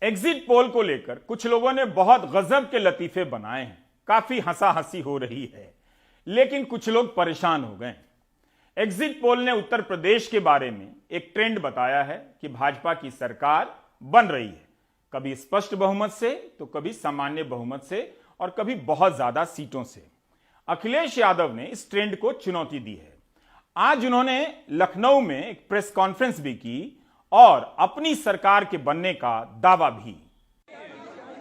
Exit poll को लेकर कुछ लोगों ने बहुत गजब के लतीफे बनाए हैं, काफी हंसा हंसी हो रही है, लेकिन कुछ लोग परेशान हो गए। एग्जिट पोल ने उत्तर प्रदेश के बारे में एक ट्रेंड बताया है कि भाजपा की सरकार बन रही है, कभी स्पष्ट बहुमत से तो कभी सामान्य बहुमत से और कभी बहुत ज्यादा सीटों से। अखिलेश यादव ने इस ट्रेंड को चुनौती दी है। आज उन्होंने लखनऊ में एक प्रेस कॉन्फ्रेंस भी की और अपनी सरकार के बनने का दावा भी।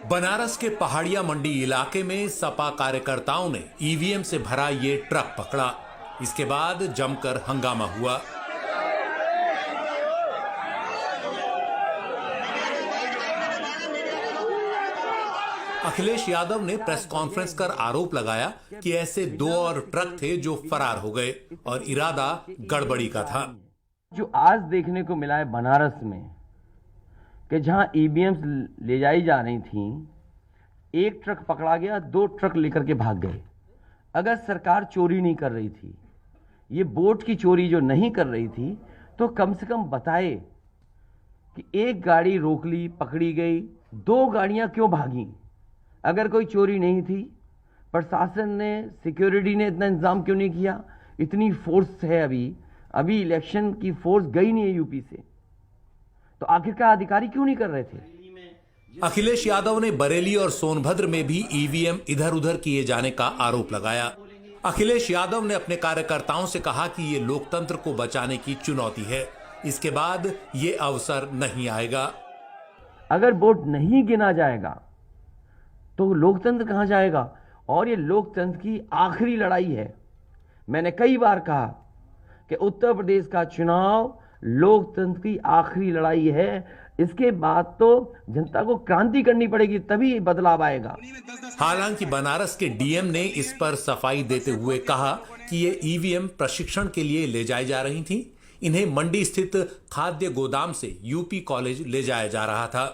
बनारस के पहाड़िया मंडी इलाके में सपा कार्यकर्ताओं ने ईवीएम से भरा ये ट्रक पकड़ा। इसके बाद जमकर हंगामा हुआ। अखिलेश यादव ने प्रेस कॉन्फ्रेंस कर आरोप लगाया कि ऐसे 2 और ट्रक थे जो फरार हो गए और इरादा गड़बड़ी का था। जो आज देखने को मिला है बनारस में कि जहां ईवीएम ले जाई जा रही थी, एक ट्रक पकड़ा गया, 2 ट्रक लेकर के भाग गए। अगर सरकार चोरी नहीं कर रही थी, ये बोट की चोरी जो नहीं कर रही थी, तो कम से कम बताए कि एक गाड़ी रोक ली, पकड़ी गई, 2 गाड़ियां क्यों भागी? अगर कोई चोरी नहीं थी, प्रशासन ने, सिक्योरिटी ने इतना इंतजाम क्यों नहीं किया? इतनी फोर्स है, अभी इलेक्शन की फोर्स गई नहीं है यूपी से, तो आखिरकार अधिकारी क्यों नहीं कर रहे थे? अखिलेश यादव ने बरेली और सोनभद्र में भी ईवीएम इधर उधर किए जाने का आरोप लगाया। अखिलेश यादव ने अपने कार्यकर्ताओं से कहा कि ये लोकतंत्र को बचाने की चुनौती है, इसके बाद ये अवसर नहीं आएगा। अगर वोट नहीं गिना जाएगा तो लोकतंत्र कहां जाएगा? और ये लोकतंत्र की आखिरी लड़ाई है। मैंने कई बार कहा कि उत्तर प्रदेश का चुनाव लोकतंत्र की आखिरी लड़ाई है। इसके बाद तो जनता को क्रांति करनी पड़ेगी, तभी बदलाव आएगा। हालांकि बनारस के डीएम ने इस पर सफाई देते हुए कहा कि ये ईवीएम प्रशिक्षण के लिए ले जाई जा रही थी। इन्हें मंडी स्थित खाद्य गोदाम से यूपी कॉलेज ले जाया जा रहा था।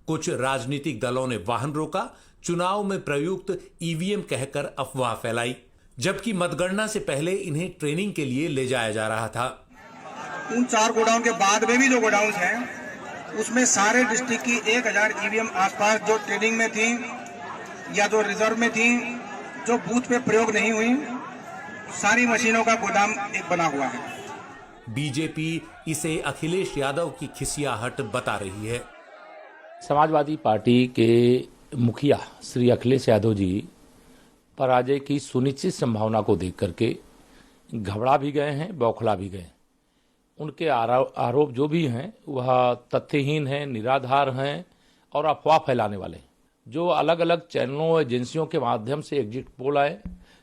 कुछ राजनीतिक दलों ने वाहन रोका, चुनाव में प्रयुक्त ईवीएम कहकर अफवाह फैलाई, जबकि मतगणना से पहले इन्हें ट्रेनिंग के लिए ले जाया जा रहा था। उन 4 गोडाउन के बाद में भी जो गोडाउन हैं, उसमें सारे डिस्ट्रिक्ट की 1000 ईवीएम आसपास जो ट्रेनिंग में थी या जो रिजर्व में थी, जो बूथ पे प्रयोग नहीं हुई, सारी मशीनों का गोदाम एक बना हुआ है। बीजेपी इसे अखिलेश यादव की खिसियाहट बता रही है। समाजवादी पार्टी के मुखिया श्री अखिलेश यादव जी पराजय की सुनिश्चित संभावना को देख करके घबरा भी गए हैं, बौखला भी गए। उनके आरोप जो भी हैं वह तथ्यहीन हैं, निराधार हैं और अफवाह फैलाने वाले। जो अलग अलग चैनलों, एजेंसियों के माध्यम से एग्जिट पोल आए,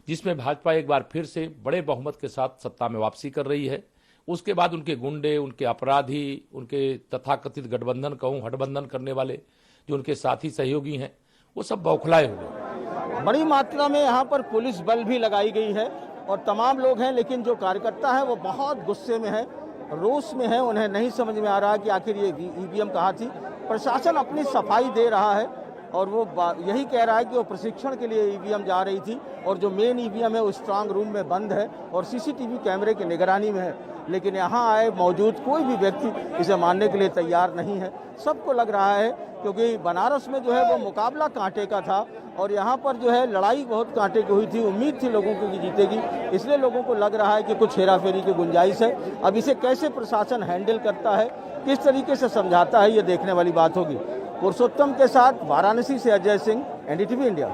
जिसमें भाजपा एक बार फिर से बड़े बहुमत के साथ सत्ता में वापसी कर रही है, उसके बाद उनके गुंडे, उनके अपराधी, उनके तथाकथित गठबंधन कहूँ हठबंधन करने वाले जो उनके साथी सहयोगी हैं, वो सब बौखलाए हुए। बड़ी मात्रा में यहाँ पर पुलिस बल भी लगाई गई है और तमाम लोग हैं, लेकिन जो कार्यकर्ता है वो बहुत गुस्से में है, रोष में है। उन्हें नहीं समझ में आ रहा कि आखिर ये ईवीएम कहाँ थी। प्रशासन अपनी सफाई दे रहा है और वो यही कह रहा है कि वो प्रशिक्षण के लिए ईवीएम जा रही थी और जो मेन ईवीएम है वो स्ट्रांग रूम में बंद है और सीसीटीवी कैमरे की निगरानी में है। लेकिन यहाँ आए मौजूद कोई भी व्यक्ति इसे मानने के लिए तैयार नहीं है। सबको लग रहा है क्योंकि बनारस में जो है वो मुकाबला कांटे का था और यहाँ पर जो है लड़ाई बहुत कांटे की हुई थी। उम्मीद थी लोगों की जीतेगी, इसलिए लोगों को लग रहा है कि कुछ हेराफेरी की गुंजाइश है। अब इसे कैसे प्रशासन हैंडल करता है, किस तरीके से समझाता है, ये देखने वाली बात होगी। पुरुषोत्तम के साथ वाराणसी से अजय सिंह, एनडीटीवी इंडिया।